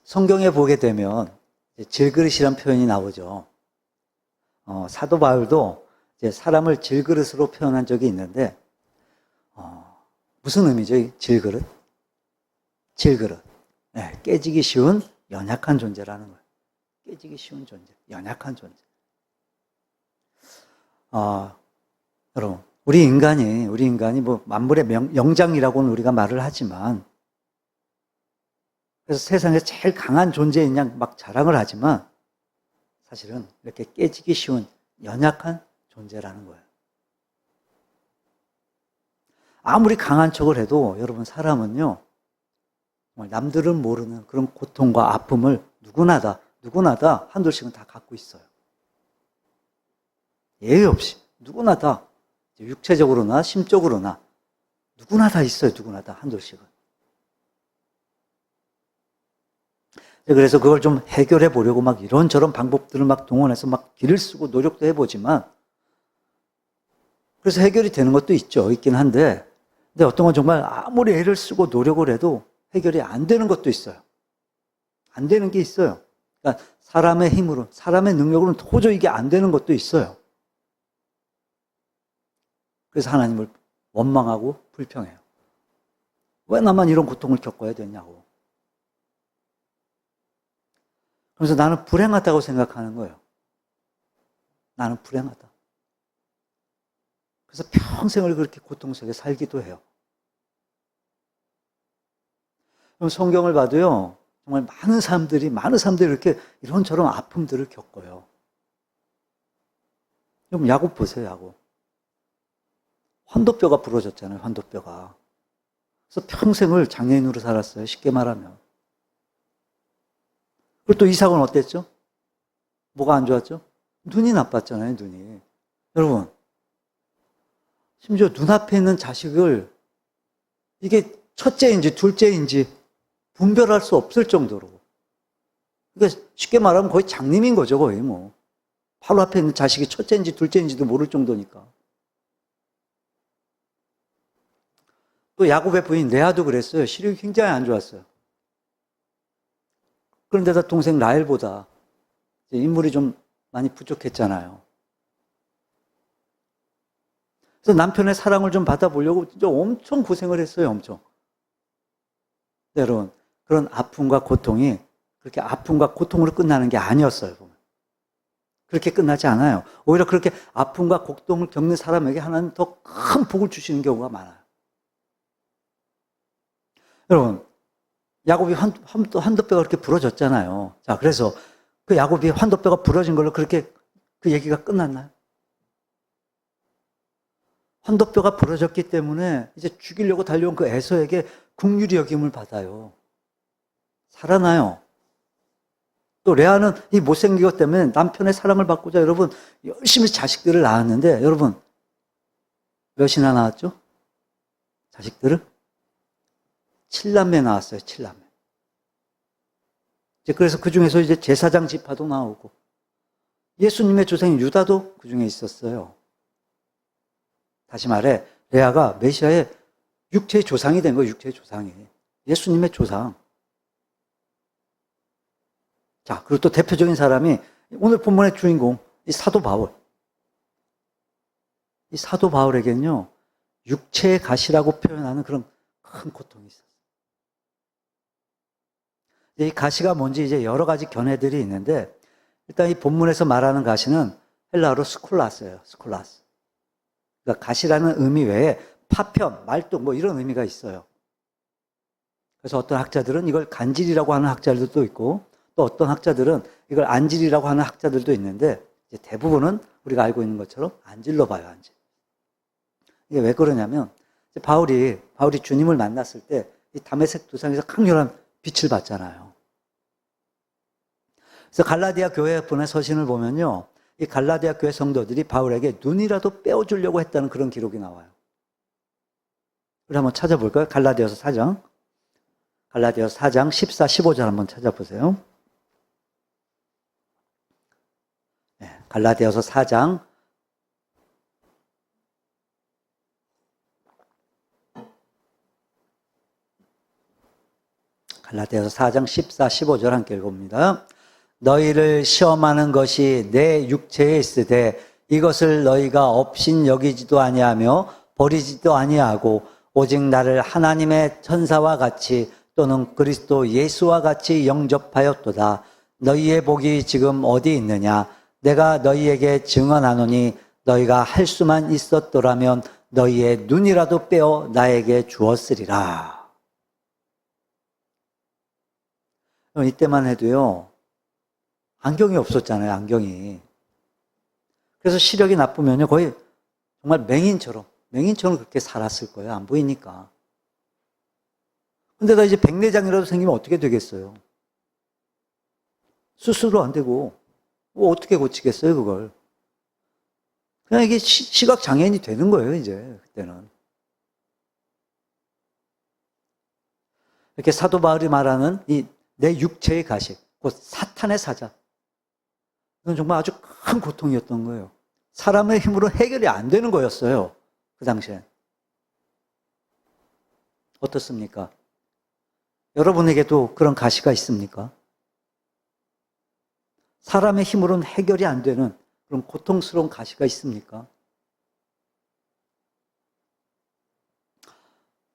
성경에 보게 되면 질그릇이란 표현이 나오죠. 사도 바울도 이제 사람을 질그릇으로 표현한 적이 있는데, 무슨 의미죠? 이 질그릇? 질그릇. 네, 깨지기 쉬운 연약한 존재라는 거예요. 깨지기 쉬운 존재, 연약한 존재. 여러분, 우리 인간이 뭐 만물의 영장이라고는 우리가 말을 하지만, 그래서 세상에 제일 강한 존재인 양 막 자랑을 하지만, 사실은 이렇게 깨지기 쉬운 연약한 존재라는 거예요. 아무리 강한 척을 해도 여러분, 사람은요, 정말 남들은 모르는 그런 고통과 아픔을 누구나 다 한둘씩은 다 갖고 있어요. 예외 없이 누구나 다 육체적으로나 심적으로나 누구나 다 있어요. 누구나 다 한둘씩은. 그래서 그걸 좀 해결해 보려고 막 이런저런 방법들을 막 동원해서 막 길을 쓰고 노력도 해보지만, 그래서 해결이 되는 것도 있긴 한데, 근데 어떤 건 정말 아무리 애를 쓰고 노력을 해도 해결이 안 되는 것도 있어요. 안 되는 게 있어요. 그러니까 사람의 힘으로, 사람의 능력으로는 도저히 이게 안 되는 것도 있어요. 그래서 하나님을 원망하고 불평해요. 왜 나만 이런 고통을 겪어야 되냐고. 그래서 나는 불행하다고 생각하는 거예요. 나는 불행하다. 그래서 평생을 그렇게 고통 속에 살기도 해요. 그럼 성경을 봐도요, 정말 많은 사람들이 이렇게 이런저런 아픔들을 겪어요. 그럼 야곱 보세요, 야곱. 환도뼈가 부러졌잖아요, 환도뼈가. 그래서 평생을 장애인으로 살았어요, 쉽게 말하면. 그리고 또 이삭은 어땠죠? 뭐가 안 좋았죠? 눈이 나빴잖아요, 눈이. 여러분, 심지어 눈앞에 있는 자식을 이게 첫째인지 둘째인지 분별할 수 없을 정도로. 그러니까 쉽게 말하면 거의 장님인 거죠, 거의 뭐. 바로 앞에 있는 자식이 첫째인지 둘째인지도 모를 정도니까. 또 야곱의 부인 레아도 그랬어요. 시력이 굉장히 안 좋았어요. 그런데다 동생 라헬보다 인물이 좀 많이 부족했잖아요. 그래서 남편의 사랑을 좀 받아보려고 진짜 엄청 고생을 했어요, 엄청. 네, 여러분, 그런 아픔과 고통이 그렇게 아픔과 고통으로 끝나는 게 아니었어요, 보면. 그렇게 끝나지 않아요. 오히려 그렇게 아픔과 고통을 겪는 사람에게 하나님 더 큰 복을 주시는 경우가 많아요. 여러분, 야곱이 환도뼈가 그렇게 부러졌잖아요. 자, 그래서 그 야곱이 환도뼈가 부러진 걸로 그렇게 그 얘기가 끝났나요? 환도뼈가 부러졌기 때문에 이제 죽이려고 달려온 그 에서에게 긍휼히 여김을 받아요. 살아나요. 또 레아는 이 못생긴 것 때문에 남편의 사랑을 받고자 여러분 열심히 자식들을 낳았는데, 여러분 몇이나 낳았죠? 자식들을? 7남매 낳았어요. 7남매. 이제 그래서 그 중에서 이제 제사장 지파도 나오고 예수님의 조상인 유다도 그 중에 있었어요. 다시 말해 레아가 메시아의 육체의 조상이 된 거예요. 육체의 조상이. 예수님의 조상. 자, 그리고 또 대표적인 사람이 오늘 본문의 주인공, 이 사도 바울. 이 사도 바울에게는요, 육체의 가시라고 표현하는 그런 큰 고통이 있었어요. 이 가시가 뭔지 이제 여러 가지 견해들이 있는데, 일단 이 본문에서 말하는 가시는 헬라어로 스콜라스예요. 스콜라스. 그러니까 가시라는 의미 외에 파편, 말뚝 뭐 이런 의미가 있어요. 그래서 어떤 학자들은 이걸 간질이라고 하는 학자들도 있고, 또 어떤 학자들은 이걸 안질이라고 하는 학자들도 있는데, 이제 대부분은 우리가 알고 있는 것처럼 안질로 봐요, 안질. 이게 왜 그러냐면, 바울이 주님을 만났을 때 이 다메섹 도상에서 강렬한 빛을 봤잖아요. 그래서 갈라디아 교회에 보낸 서신을 보면요, 이 갈라디아 교회 성도들이 바울에게 눈이라도 빼어주려고 했다는 그런 기록이 나와요. 우리 한번 찾아볼까요? 갈라디아서 4장 14, 15절 한번 찾아보세요. 네, 갈라디아서 4장 14, 갈라디아서 4장 14, 15절 함께 읽어봅니다. 너희를 시험하는 것이 내 육체에 있으되 이것을 너희가 업신 여기지도 아니하며 버리지도 아니하고 오직 나를 하나님의 천사와 같이 또는 그리스도 예수와 같이 영접하였도다. 너희의 복이 지금 어디 있느냐? 내가 너희에게 증언하노니 너희가 할 수만 있었더라면 너희의 눈이라도 빼어 나에게 주었으리라. 이때만 해도요, 안경이 없었잖아요, 안경이. 그래서 시력이 나쁘면요, 거의 정말 맹인처럼 그렇게 살았을 거예요. 안 보이니까. 근데다 이제 백내장이라도 생기면 어떻게 되겠어요? 수술도 안 되고, 뭐 어떻게 고치겠어요, 그걸? 그냥 이게 시각장애인이 되는 거예요, 이제, 그때는. 이렇게 사도 바울이 말하는 이 내 육체의 가식, 곧 사탄의 사자. 이건 정말 아주 큰 고통이었던 거예요. 사람의 힘으로 해결이 안 되는 거였어요, 그 당시엔. 어떻습니까? 여러분에게도 그런 가시가 있습니까? 사람의 힘으로는 해결이 안 되는 그런 고통스러운 가시가 있습니까?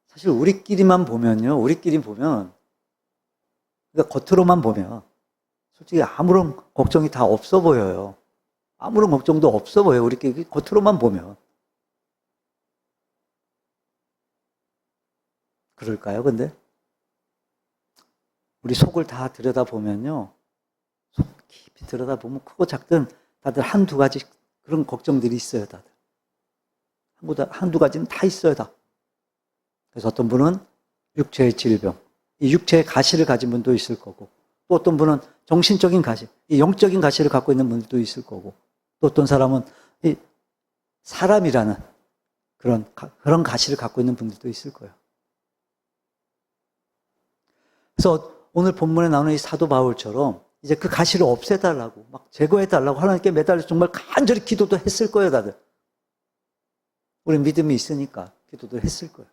사실 우리끼리만 보면요, 그러니까 겉으로만 보면 솔직히 아무런 걱정이 다 없어 보여요. 아무런 걱정도 없어 보여요, 우리끼리 겉으로만 보면. 그럴까요, 근데? 우리 속을 다 들여다보면요, 속 깊이 들여다보면 크고 작든 다들 한두 가지 그런 걱정들이 있어요, 다들. 한두 가지는 다 있어요, 다. 그래서 어떤 분은 육체의 질병, 이 육체의 가시를 가진 분도 있을 거고, 또 어떤 분은 정신적인 가시, 이 영적인 가시를 갖고 있는 분들도 있을 거고, 또 어떤 사람은 이 사람이라는 그런 가시를 갖고 있는 분들도 있을 거예요. 그래서 오늘 본문에 나오는 이 사도 바울처럼 이제 그 가시를 없애달라고, 막 제거해달라고 하나님께 매달려 정말 간절히 기도도 했을 거예요, 다들. 우리 믿음이 있으니까 기도도 했을 거예요.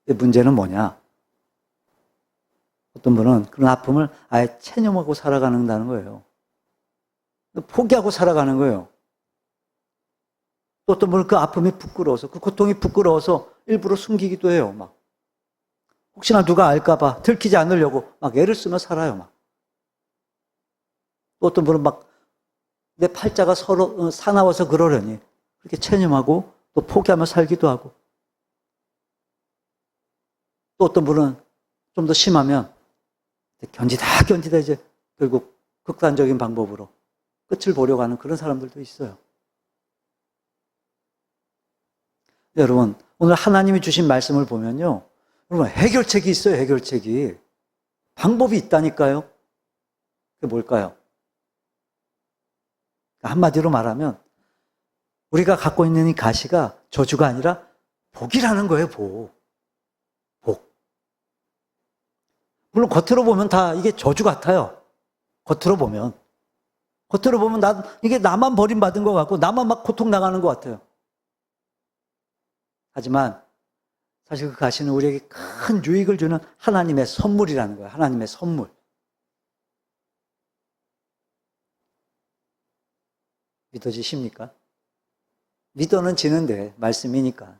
근데 문제는 뭐냐? 어떤 분은 그런 아픔을 아예 체념하고 살아가는다는 거예요. 포기하고 살아가는 거예요. 또 어떤 분은 그 아픔이 부끄러워서, 그 고통이 부끄러워서 일부러 숨기기도 해요, 막. 혹시나 누가 알까봐 들키지 않으려고 막 애를 쓰며 살아요, 막. 또 어떤 분은 막 내 팔자가 서로 사나워서 그러려니 그렇게 체념하고 또 포기하며 살기도 하고. 또 어떤 분은 좀 더 심하면 견디다 이제 결국 극단적인 방법으로 끝을 보려고 하는 그런 사람들도 있어요. 여러분, 오늘 하나님이 주신 말씀을 보면요, 여러분, 해결책이 있어요, 해결책이. 방법이 있다니까요. 그게 뭘까요? 한마디로 말하면 우리가 갖고 있는 이 가시가 저주가 아니라 복이라는 거예요, 복. 물론 겉으로 보면 다 이게 저주 같아요. 겉으로 보면 이게 나만 버림받은 것 같고 나만 막 고통 나가는 것 같아요. 하지만 사실 그 가시는 우리에게 큰 유익을 주는 하나님의 선물이라는 거예요. 하나님의 선물. 믿어지십니까? 믿어는 지는데 말씀이니까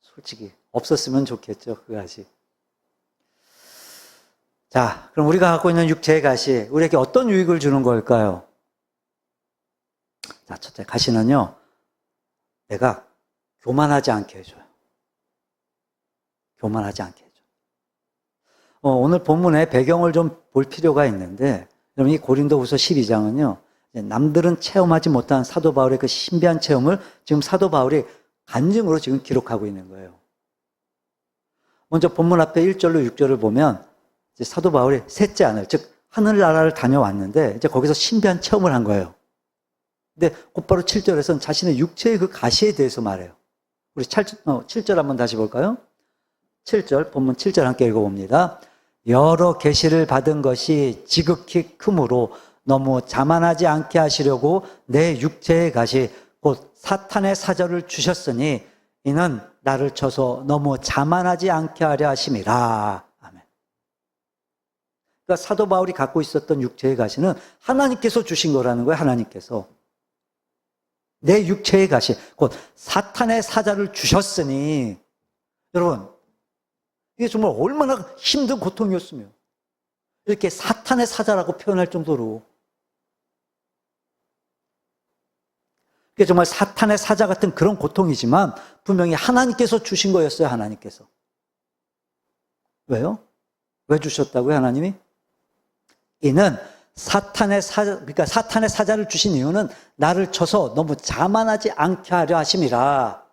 솔직히 없었으면 좋겠죠, 그 가시. 자, 그럼 우리가 갖고 있는 육체의 가시, 우리에게 어떤 유익을 주는 걸까요? 자, 첫째, 가시는요, 내가 교만하지 않게 해줘요. 교만하지 않게 해줘요. 오늘 본문의 배경을 좀 볼 필요가 있는데, 여러분, 이 고린도후서 12장은요, 남들은 체험하지 못한 사도 바울의 그 신비한 체험을 지금 사도 바울이 간증으로 지금 기록하고 있는 거예요. 먼저 본문 앞에 1절로 6절을 보면, 이제 사도 바울이 셋째 하늘, 즉 하늘나라를 다녀왔는데 이제 거기서 신비한 체험을 한 거예요. 근데 곧바로 7절에서는 자신의 육체의 그 가시에 대해서 말해요. 우리 7절 한번 다시 볼까요? 7절, 본문 7절 함께 읽어봅니다. 여러 계시를 받은 것이 지극히 크므로 너무 자만하지 않게 하시려고 내 육체의 가시, 곧 사탄의 사절을 주셨으니 이는 나를 쳐서 너무 자만하지 않게 하려 하심이라. 아멘. 그러니까 사도 바울이 갖고 있었던 육체의 가시는 하나님께서 주신 거라는 거예요. 하나님께서. 내 육체의 가시, 곧 사탄의 사자를 주셨으니, 여러분, 이게 정말 얼마나 힘든 고통이었으며, 이렇게 사탄의 사자라고 표현할 정도로, 그게 정말 사탄의 사자 같은 그런 고통이지만, 분명히 하나님께서 주신 거였어요, 하나님께서. 왜요? 왜 주셨다고요, 하나님이? 이는 그러니까 사탄의 사자를 주신 이유는 나를 쳐서 너무 자만하지 않게 하려 하심이라.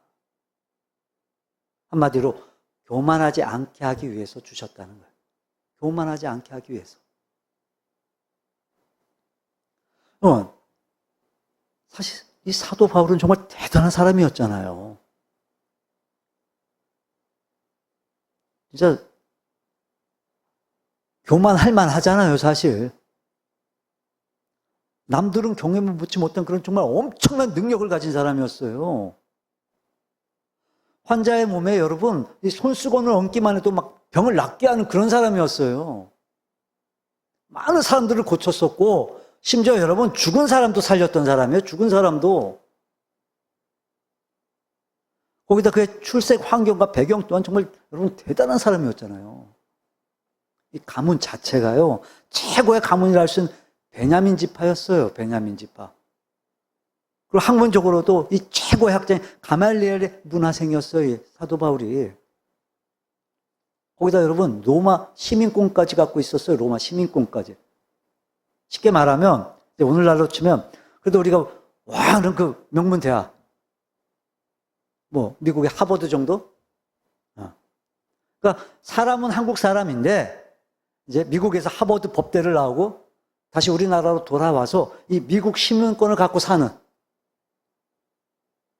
한마디로 교만하지 않게 하기 위해서 주셨다는 거예요. 교만하지 않게 하기 위해서. 사실 이 사도 바울은 정말 대단한 사람이었잖아요. 진짜 교만할 만하잖아요, 사실. 남들은 경험을 묻지 못한 그런 정말 엄청난 능력을 가진 사람이었어요. 환자의 몸에 여러분, 이 손수건을 얹기만 해도 막 병을 낫게 하는 그런 사람이었어요. 많은 사람들을 고쳤었고, 심지어 여러분, 죽은 사람도 살렸던 사람이에요, 죽은 사람도. 거기다 그의 출생 환경과 배경 또한 정말 여러분, 대단한 사람이었잖아요. 이 가문 자체가요, 최고의 가문이라 할 수 있는 베냐민 지파였어요. 베냐민 지파. 그리고 학문적으로도 이 최고의 학자인 가말리엘의 문화생이었어요. 이 사도 바울이. 거기다 여러분 로마 시민권까지 갖고 있었어요. 로마 시민권까지. 쉽게 말하면 오늘날로 치면 그래도 우리가 와 하는 그 명문 대학, 뭐 미국의 하버드 정도. 그러니까 사람은 한국 사람인데 이제 미국에서 하버드 법대를 나오고 다시 우리나라로 돌아와서 이 미국 시민권을 갖고 사는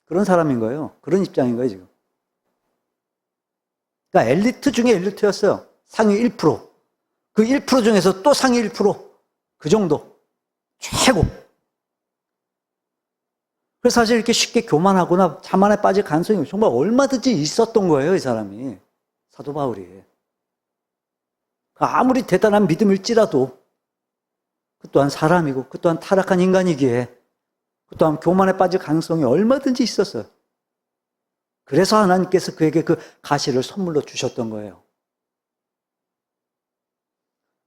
그런 사람인 거예요. 그런 입장인 거예요, 지금. 그러니까 엘리트 중에 엘리트였어요. 상위 1%. 그 1% 중에서 또 상위 1%. 그 정도. 최고. 그래서 사실 이렇게 쉽게 교만하거나 자만에 빠질 가능성이 정말 얼마든지 있었던 거예요, 이 사람이. 사도 바울이. 아무리 대단한 믿음일지라도 그 또한 사람이고 그 또한 타락한 인간이기에 그 또한 교만에 빠질 가능성이 얼마든지 있었어요. 그래서 하나님께서 그에게 그 가시를 선물로 주셨던 거예요.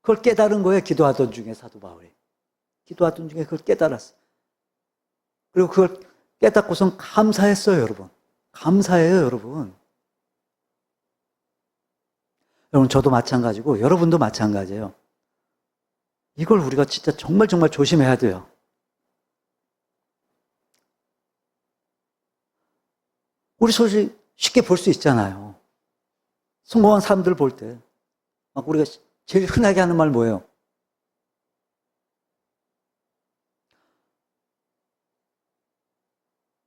그걸 깨달은 거예요. 기도하던 중에 사도 바울이. 기도하던 중에 그걸 깨달았어요. 그리고 그걸 깨닫고선 감사했어요, 여러분. 감사해요, 여러분. 여러분, 저도 마찬가지고 여러분도 마찬가지예요. 이걸 우리가 진짜 정말 조심해야 돼요. 우리 솔직히 쉽게 볼 수 있잖아요. 성공한 사람들 볼 때. 막 우리가 제일 흔하게 하는 말 뭐예요?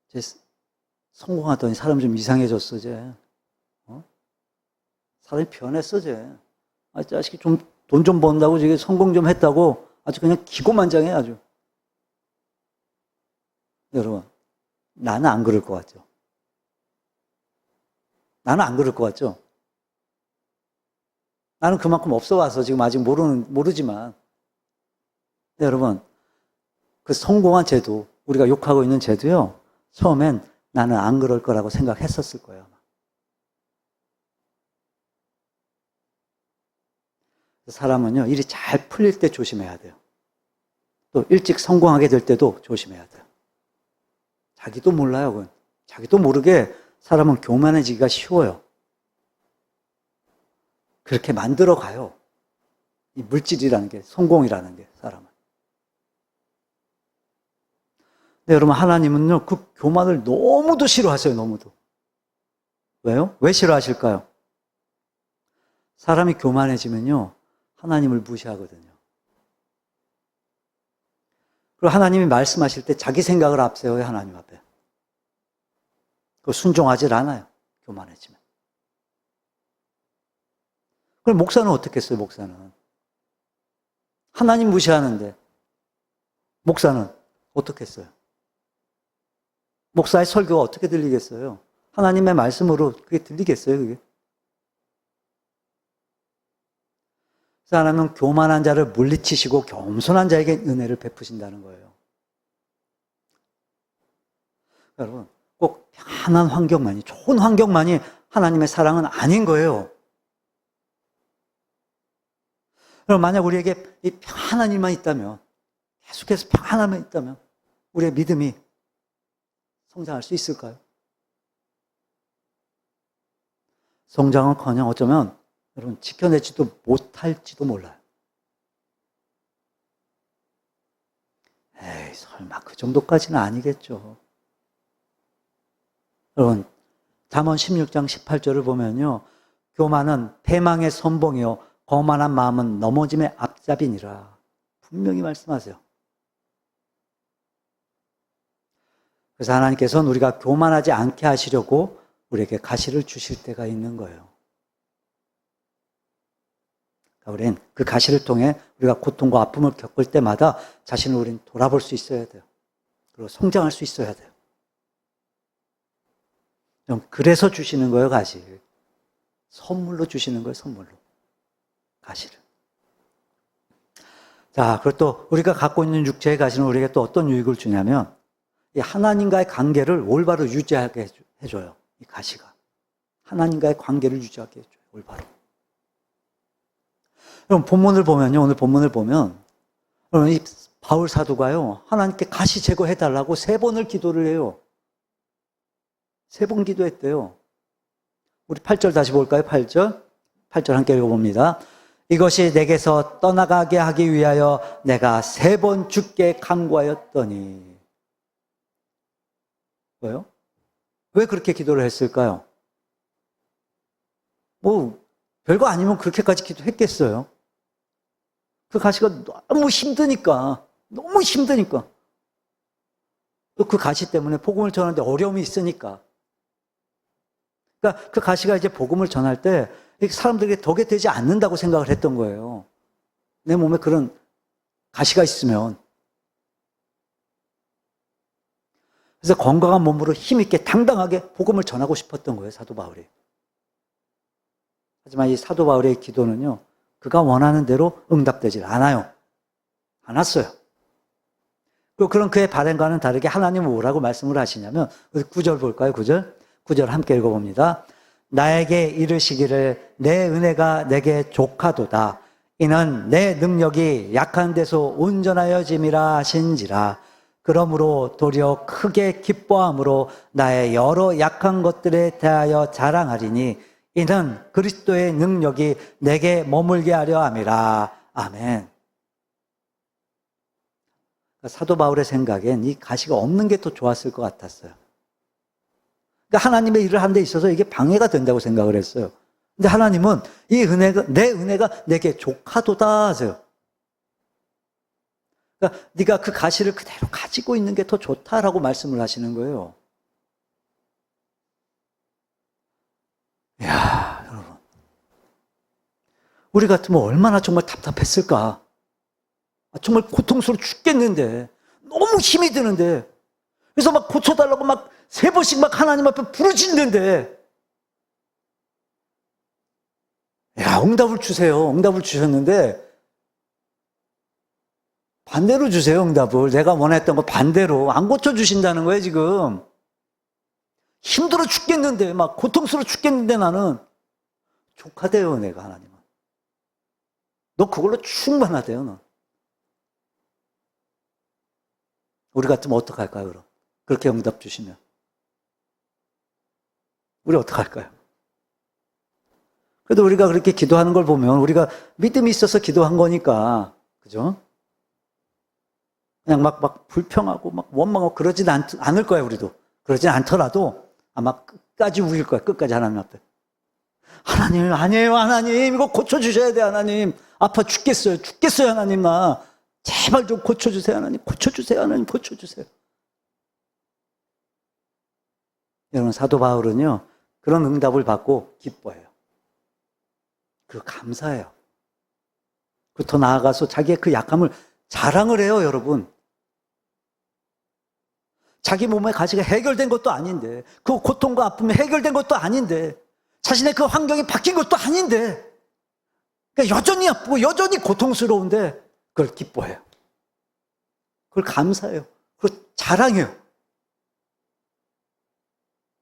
쟤 성공하더니 사람 좀 이상해졌어, 쟤. 사람이 변했어, 쟤. 아, 자식이 돈 좀 번다고 저게 성공 좀 했다고 아주 그냥 기고만장해, 아주. 여러분, 나는 안 그럴 것 같죠? 나는 안 그럴 것 같죠? 나는 그만큼 없어 와서 지금 아직 모르지만. 여러분, 그 성공한 쟤도, 우리가 욕하고 있는 쟤도요, 처음엔 나는 안 그럴 거라고 생각했었을 거예요, 아마. 사람은요, 일이 잘 풀릴 때 조심해야 돼요. 또 일찍 성공하게 될 때도 조심해야 돼요. 자기도 몰라요, 그건. 자기도 모르게 사람은 교만해지기가 쉬워요. 그렇게 만들어 가요. 이 물질이라는 게, 성공이라는 게, 사람은. 근데 여러분, 하나님은요, 그 교만을 너무도 싫어하세요, 너무도. 왜요? 왜 싫어하실까요? 사람이 교만해지면요, 하나님을 무시하거든요. 그리고 하나님이 말씀하실 때 자기 생각을 앞세워요, 하나님 앞에. 그거 순종하질 않아요, 교만해지면. 그럼 목사는 어떻게 했어요, 목사는? 하나님 무시하는데, 목사는 어떻게 했어요? 목사의 설교가 어떻게 들리겠어요? 하나님의 말씀으로 그게 들리겠어요, 그게? 그래서 하나님은 교만한 자를 물리치시고 겸손한 자에게 은혜를 베푸신다는 거예요. 여러분, 꼭 편한 환경만이, 좋은 환경만이 하나님의 사랑은 아닌 거예요. 그럼 만약 우리에게 이 편한 일만 있다면, 계속해서 편안함만 있다면 우리의 믿음이 성장할 수 있을까요? 성장은커녕 어쩌면 여러분 지켜내지도 못할지도 몰라요. 에이, 설마 그 정도까지는 아니겠죠. 여러분, 잠언 16장 18절을 보면요, 교만은 패망의 선봉이요 거만한 마음은 넘어짐의 앞잡이니라 분명히 말씀하세요. 그래서 하나님께서는 우리가 교만하지 않게 하시려고 우리에게 가시를 주실 때가 있는 거예요. 그러니까 우리는 그 가시를 통해 우리가 고통과 아픔을 겪을 때마다 자신을 우리는 돌아볼 수 있어야 돼요. 그리고 성장할 수 있어야 돼요. 그래서 주시는 거예요, 가시. 선물로 주시는 거예요, 선물로. 가시를. 자, 그리고 또 우리가 갖고 있는 육체의 가시는 우리에게 또 어떤 유익을 주냐면 이 하나님과의 관계를 올바로 유지하게 해줘요. 이 가시가. 하나님과의 관계를 유지하게 해줘요. 올바로. 그럼 본문을 보면요. 오늘 본문을 보면 이 바울 사도가요. 하나님께 가시 제거해달라고 3번을 기도를 해요. 3번 기도했대요. 우리 8절 다시 볼까요? 8절. 8절 함께 읽어봅니다. 이것이 내게서 떠나가게 하기 위하여 내가 3번 주께 간구하였더니. 왜요? 왜 그렇게 기도를 했을까요? 뭐 별거 아니면 그렇게까지 기도했겠어요? 그 가시가 너무 힘드니까. 또 그 가시 때문에 복음을 전하는데 어려움이 있으니까. 그러니까 그 가시가 이제 복음을 전할 때 사람들에게 덕이 되지 않는다고 생각을 했던 거예요. 내 몸에 그런 가시가 있으면. 그래서 건강한 몸으로 힘있게 당당하게 복음을 전하고 싶었던 거예요, 사도 바울이. 하지만 이 사도 바울의 기도는요, 그가 원하는 대로 응답되질 않아요. 않았어요. 그리고 그런 그의 바람과는 다르게 하나님은 뭐라고 말씀을 하시냐면 9절 볼까요? 9절 함께 읽어봅니다. 나에게 이르시기를 내 은혜가 내게 족하도다. 이는 내 능력이 약한 데서 온전하여짐이라 하신지라. 그러므로 도리어 크게 기뻐함으로 나의 여러 약한 것들에 대하여 자랑하리니 이는 그리스도의 능력이 내게 머물게 하려 함이라. 아멘. 사도 바울의 생각엔 이 가시가 없는 게 더 좋았을 것 같았어요. 그러니까 하나님의 일을 하는 데 있어서 이게 방해가 된다고 생각을 했어요. 근데 하나님은 이 은혜가, 내 은혜가 내게 족하도다 하세요. 그러니까 네가 그 가시를 그대로 가지고 있는 게 더 좋다라고 말씀을 하시는 거예요. 이야, 여러분. 우리 같으면 얼마나 정말 답답했을까? 정말 고통스러워 죽겠는데, 너무 힘이 드는데, 그래서 막 고쳐달라고 막 3번씩 막 하나님 앞에 부르짖는데, 야, 응답을 주세요. 응답을 주셨는데, 반대로 주세요, 응답을. 내가 원했던 거 반대로. 안 고쳐주신다는 거예요, 지금. 힘들어 죽겠는데, 막 고통스러워 죽겠는데 나는. 족하대요, 내가 하나님은. 너 그걸로 충분하대요, 너. 우리 같으면 어떡할까요, 그럼? 그렇게 응답 주시면. 우리 어떡할까요? 그래도 우리가 그렇게 기도하는 걸 보면 우리가 믿음이 있어서 기도한 거니까, 그죠? 그냥 막 불평하고 막 원망하고 그러진 않을 거예요, 우리도. 그러진 않더라도 아마 끝까지 우길 거예요, 끝까지 하나님 앞에. 하나님, 아니에요, 하나님. 이거 고쳐주셔야 돼, 하나님. 아파 죽겠어요, 하나님. 나. 제발 좀 고쳐주세요, 하나님. 고쳐주세요, 하나님. 고쳐주세요. 여러분, 사도 바울은요, 그런 응답을 받고 기뻐해요. 그 감사해요. 그 더 나아가서 자기의 그 약함을 자랑을 해요, 여러분. 자기 몸의 가시가 해결된 것도 아닌데, 그 고통과 아픔이 해결된 것도 아닌데, 자신의 그 환경이 바뀐 것도 아닌데, 그러니까 여전히 아프고 여전히 고통스러운데 그걸 기뻐해요. 그걸 감사해요. 그걸 자랑해요.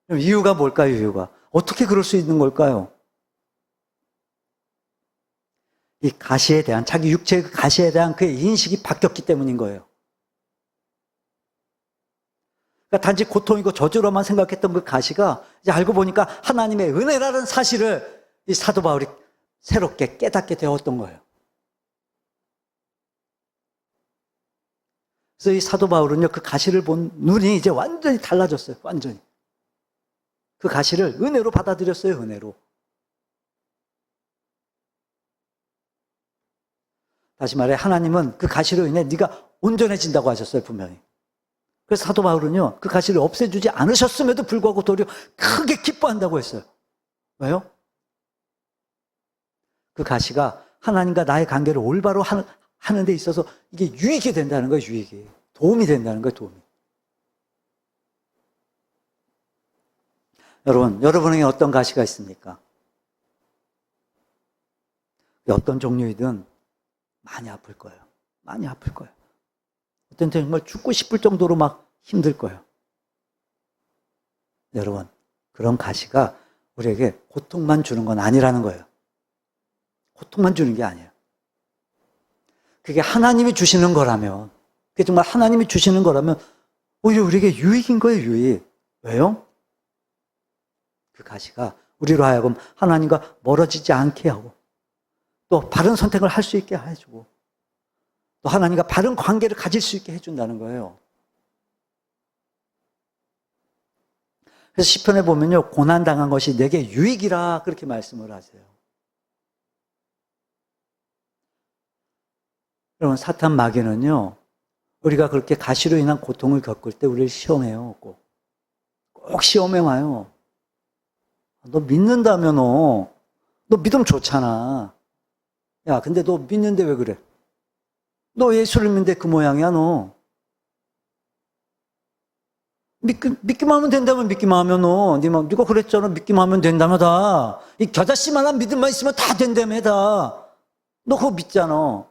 그럼 이유가 뭘까요, 이유가? 어떻게 그럴 수 있는 걸까요? 이 가시에 대한, 자기 육체의 그 가시에 대한 그의 인식이 바뀌었기 때문인 거예요. 그러니까 단지 고통이고 저주로만 생각했던 그 가시가 이제 알고 보니까 하나님의 은혜라는 사실을 이 사도 바울이 새롭게 깨닫게 되었던 거예요. 그래서 이 사도 바울은요, 그 가시를 본 눈이 이제 완전히 달라졌어요. 완전히. 그 가시를 은혜로 받아들였어요, 은혜로. 다시 말해, 하나님은 그 가시로 인해 네가 온전해진다고 하셨어요, 분명히. 그래서 사도 바울은요, 그 가시를 없애주지 않으셨음에도 불구하고 도리어 크게 기뻐한다고 했어요. 왜요? 그 가시가 하나님과 나의 관계를 올바로 하는 데 있어서 이게 유익이 된다는 거예요, 유익이. 도움이 된다는 거예요, 도움이. 여러분에게 어떤 가시가 있습니까? 어떤 종류이든 많이 아플 거예요. 많이 아플 거예요. 어떤 때 정말 죽고 싶을 정도로 막 힘들 거예요. 여러분, 그런 가시가 우리에게 고통만 주는 건 아니라는 거예요. 고통만 주는 게 아니에요. 그게 하나님이 주시는 거라면, 그게 정말 하나님이 주시는 거라면 오히려 우리에게 유익인 거예요, 유익. 왜요? 그 가시가 우리로 하여금 하나님과 멀어지지 않게 하고 또 바른 선택을 할 수 있게 해주고 또 하나님과 바른 관계를 가질 수 있게 해준다는 거예요. 그래서 시편에 보면요, 고난당한 것이 내게 유익이라 그렇게 말씀을 하세요. 여러분, 사탄 마귀는요, 우리가 그렇게 가시로 인한 고통을 겪을 때 우리를 시험해요. 꼭 시험해 와요. 너 믿는다며, 너 믿음 좋잖아. 야, 근데 너 믿는데 왜 그래? 너 예수를 믿는데 그 모양이야, 너. 믿기만 하면 된다면 믿기만 하면 너. 네가 그랬잖아. 믿기만 하면 된다며 다. 이 겨자씨만한 믿음만 있으면 다 된다며 다. 너 그거 믿잖아.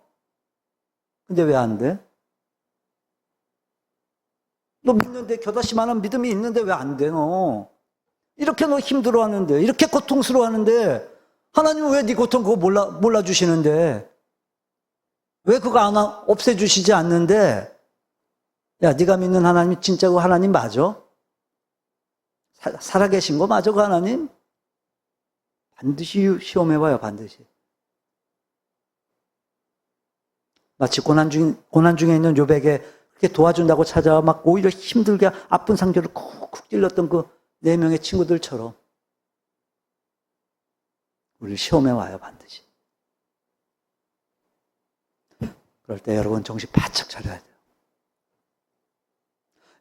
근데 왜 안 돼? 너 믿는데 겨자씨만한 믿음이 있는데 왜 안 돼, 너? 이렇게 너 힘들어하는데, 이렇게 고통스러워하는데 하나님은 왜 네 고통 그거 몰라주시는데? 왜 그거 없애주시지 않는데? 야, 네가 믿는 하나님이 진짜 그 하나님 맞아? 살아계신 거 맞아, 그 하나님? 반드시 시험해봐요, 반드시. 마치 고난 중에 있는 욥에게 그렇게 도와준다고 찾아와 막 오히려 힘들게 아픈 상처를 쿡쿡 찔렀던 그 4명의 친구들처럼 우리를 시험해와요, 반드시. 그럴 때 여러분 정신 바짝 차려야 돼요.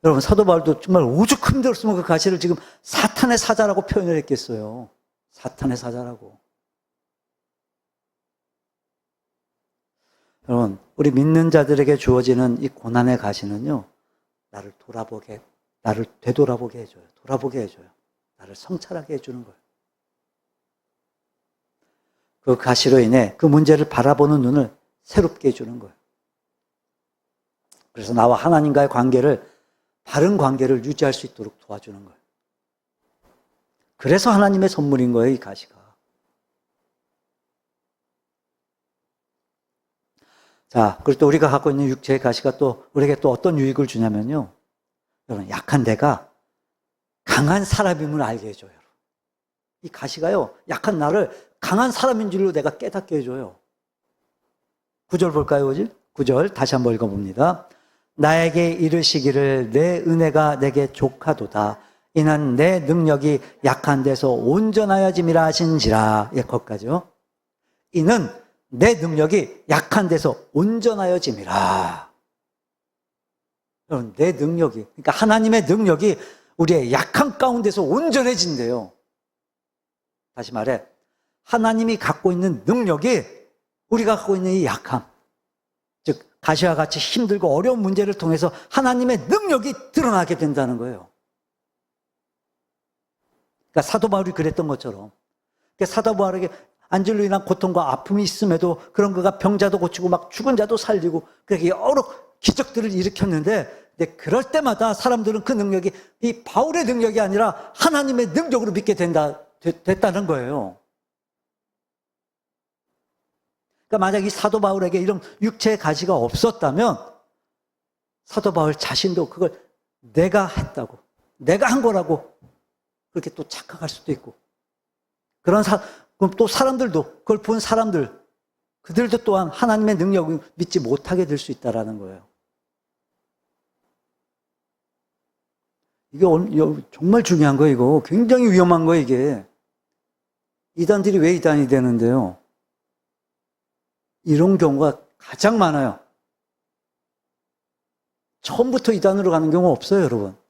여러분, 사도 바울도 정말 오죽 힘들었으면 그 가시를 지금 사탄의 사자라고 표현을 했겠어요. 사탄의 사자라고. 여러분, 우리 믿는 자들에게 주어지는 이 고난의 가시는요, 나를 되돌아보게 해줘요. 돌아보게 해줘요. 나를 성찰하게 해주는 거예요. 그 가시로 인해 그 문제를 바라보는 눈을 새롭게 해주는 거예요. 그래서 나와 하나님과의 바른 관계를 유지할 수 있도록 도와주는 거예요. 그래서 하나님의 선물인 거예요, 이 가시가. 자, 그리고 또 우리가 갖고 있는 육체의 가시가 또 우리에게 또 어떤 유익을 주냐면요, 여러분, 약한 내가 강한 사람임을 알게 해줘요. 이 가시가요, 약한 나를 강한 사람인 줄로 내가 깨닫게 해줘요. 9절 볼까요, 9절 다시 한번 읽어봅니다. 나에게 이르시기를 내 은혜가 내게 족하도다. 이는 내 능력이 약한 데서 온전하여짐이라 하신지라. 예, 거기까지요. 이는 내 능력이 약한 데서 온전하여짐이라. 여러분, 내 능력이, 그러니까 하나님의 능력이 우리의 약한 가운데서 온전해진대요. 다시 말해, 하나님이 갖고 있는 능력이 우리가 갖고 있는 이 약함, 즉 가시와 같이 힘들고 어려운 문제를 통해서 하나님의 능력이 드러나게 된다는 거예요. 그러니까 사도 바울이 그랬던 것처럼, 그러니까 사도 바울에게 안질로 인한 고통과 아픔이 있음에도 그런 거가 병자도 고치고 막 죽은 자도 살리고 그렇게 여러 기적들을 일으켰는데, 근데 그럴 때마다 사람들은 그 능력이 이 바울의 능력이 아니라 하나님의 능력으로 믿게 됐다는 거예요. 그러니까 만약 이 사도 바울에게 이런 육체의 가시가 없었다면 사도 바울 자신도 그걸 내가 했다고, 내가 한 거라고 그렇게 또 착각할 수도 있고, 그럼 또 사람들도, 그걸 본 사람들, 그들도 또한 하나님의 능력을 믿지 못하게 될 수 있다는 거예요. 이게 정말 중요한 거예요, 이거. 굉장히 위험한 거예요, 이게. 이단들이 왜 이단이 되는데요? 이런 경우가 가장 많아요. 처음부터 이단으로 가는 경우 없어요, 여러분.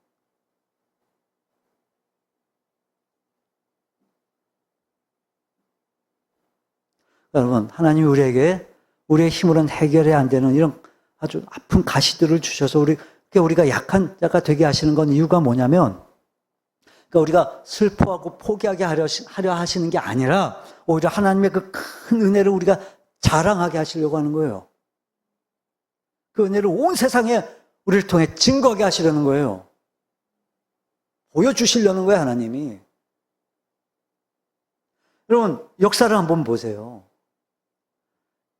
여러분, 하나님이 우리의 힘으로는 해결이 안 되는 이런 아주 아픈 가시들을 주셔서 우리가 약한 자가 되게 하시는 건 이유가 뭐냐면, 그러니까 우리가 슬퍼하고 포기하게 하려 하시는 게 아니라 오히려 하나님의 그 큰 은혜를 우리가 자랑하게 하시려고 하는 거예요. 그 은혜를 온 세상에 우리를 통해 증거하게 하시려는 거예요. 보여주시려는 거예요, 하나님이. 여러분, 역사를 한번 보세요.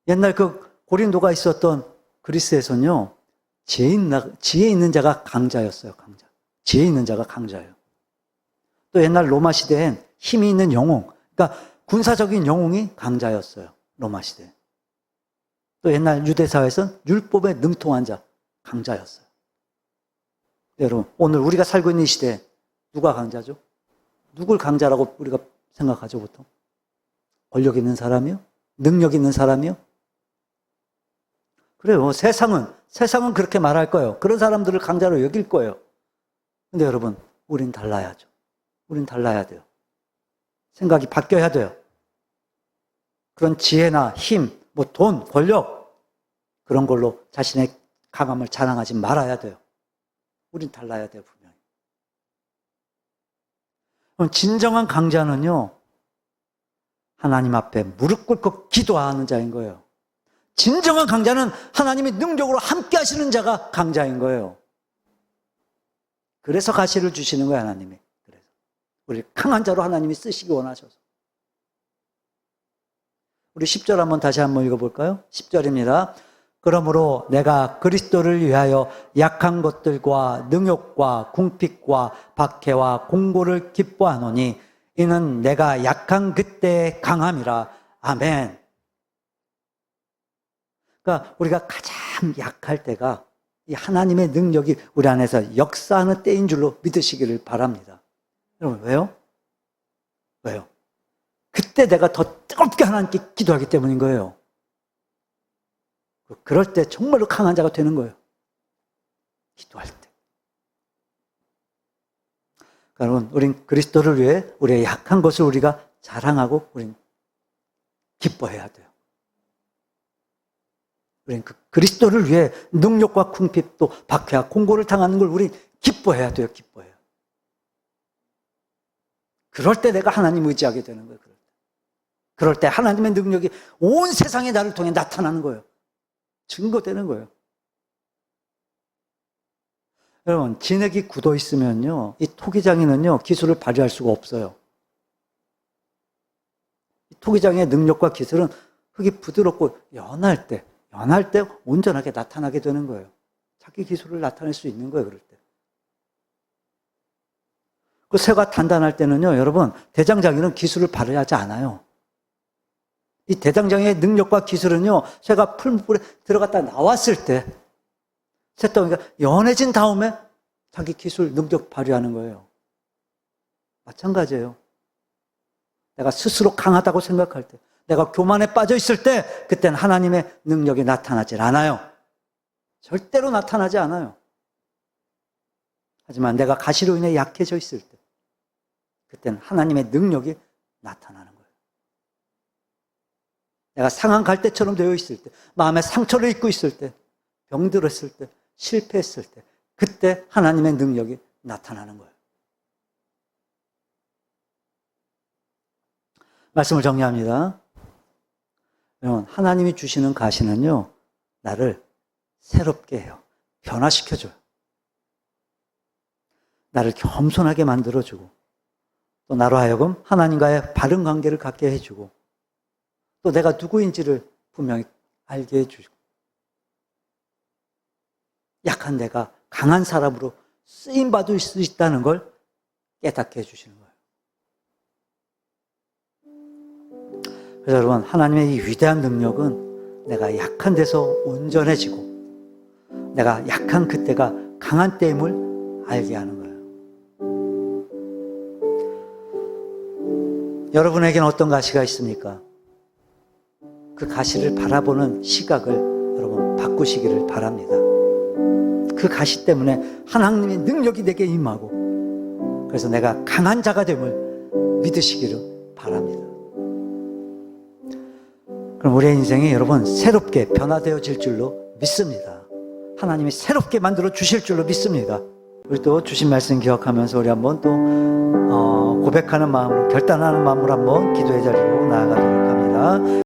옛날 그 고린도가 있었던 그리스에서는요, 지혜 있는 자가 강자였어요, 강자. 지혜 있는 자가 강자예요. 또 옛날 로마 시대엔 힘이 있는 영웅, 그러니까 군사적인 영웅이 강자였어요, 로마 시대. 또 옛날 유대사회에서는 율법에 능통한 자, 강자였어요. 여러분, 오늘 우리가 살고 있는 이 시대에 누가 강자죠? 누굴 강자라고 우리가 생각하죠, 보통? 권력 있는 사람이요? 능력 있는 사람이요? 그래요. 세상은 그렇게 말할 거예요. 그런 사람들을 강자로 여길 거예요. 근데 여러분, 우린 달라야죠. 우린 달라야 돼요. 생각이 바뀌어야 돼요. 그런 지혜나 힘, 돈, 권력, 그런 걸로 자신의 강함을 자랑하지 말아야 돼요. 우린 달라야 돼요, 분명히. 그럼 진정한 강자는요, 하나님 앞에 무릎 꿇고 기도하는 자인 거예요. 진정한 강자는 하나님의 능력으로 함께 하시는 자가 강자인 거예요. 그래서 가시를 주시는 거예요, 하나님이. 그래서 우리 강한 자로 하나님이 쓰시기 원하셔서. 우리 10절 다시 한번 읽어볼까요? 10절입니다. 그러므로 내가 그리스도를 위하여 약한 것들과 능욕과 궁핍과 박해와 공고를 기뻐하노니 이는 내가 약한 그때의 강함이라. 아멘. 그러니까 우리가 가장 약할 때가 이 하나님의 능력이 우리 안에서 역사하는 때인 줄로 믿으시기를 바랍니다. 여러분, 왜요? 왜요? 그때 내가 더 뜨겁게 하나님께 기도하기 때문인 거예요. 그럴 때 정말로 강한 자가 되는 거예요. 기도할 때. 여러분, 우린 그리스도를 위해 우리의 약한 것을 우리가 자랑하고 우린 기뻐해야 돼요. 우린 그 그리스도를 위해 능력과 궁핍 또 박해와 공고를 당하는 걸 우린 기뻐해야 돼요. 기뻐해요. 그럴 때 내가 하나님 의지하게 되는 거예요. 그럴 때 하나님의 능력이 온 세상에 나를 통해 나타나는 거예요. 증거되는 거예요. 여러분, 진흙이 굳어 있으면요, 이 토기장이는요, 기술을 발휘할 수가 없어요. 이 토기장의 능력과 기술은 흙이 부드럽고 연할 때 온전하게 나타나게 되는 거예요. 자기 기술을 나타낼 수 있는 거예요, 그럴 때. 그 쇠가 단단할 때는요, 여러분, 대장장이는 기술을 발휘하지 않아요. 이 대장장이의 능력과 기술은요, 쇠가 풀물에 들어갔다 나왔을 때, 쇳덩이가 연해진 다음에 자기 기술, 능력 발휘하는 거예요. 마찬가지예요. 내가 스스로 강하다고 생각할 때, 내가 교만에 빠져 있을 때, 그때는 하나님의 능력이 나타나질 않아요. 절대로 나타나지 않아요. 하지만 내가 가시로 인해 약해져 있을 때, 그때는 하나님의 능력이 나타나는 거예요. 내가 상한 갈대처럼 되어 있을 때, 마음에 상처를 입고 있을 때, 병들었을 때, 실패했을 때, 그때 하나님의 능력이 나타나는 거예요. 말씀을 정리합니다. 여러분, 하나님이 주시는 가시는요, 나를 새롭게 해요. 변화시켜줘요. 나를 겸손하게 만들어주고, 또 나로 하여금 하나님과의 바른 관계를 갖게 해주고, 또 내가 누구인지를 분명히 알게 해주고, 약한 내가 강한 사람으로 쓰임받을 수 있다는 걸 깨닫게 해주시는 거예요. 그래서 여러분, 하나님의 이 위대한 능력은 내가 약한 데서 온전해지고, 내가 약한 그때가 강한 때임을 알게 하는 거예요. 여러분에게는 어떤 가시가 있습니까? 그 가시를 바라보는 시각을 여러분 바꾸시기를 바랍니다. 그 가시 때문에 하나님의 능력이 내게 임하고, 그래서 내가 강한 자가 됨을 믿으시기를 바랍니다. 그럼 우리의 인생이 여러분 새롭게 변화되어질 줄로 믿습니다. 하나님이 새롭게 만들어 주실 줄로 믿습니다. 우리 또 주신 말씀 기억하면서 우리 한번 또 고백하는 마음으로, 결단하는 마음으로 한번 기도의 자리로 나아가도록 합니다.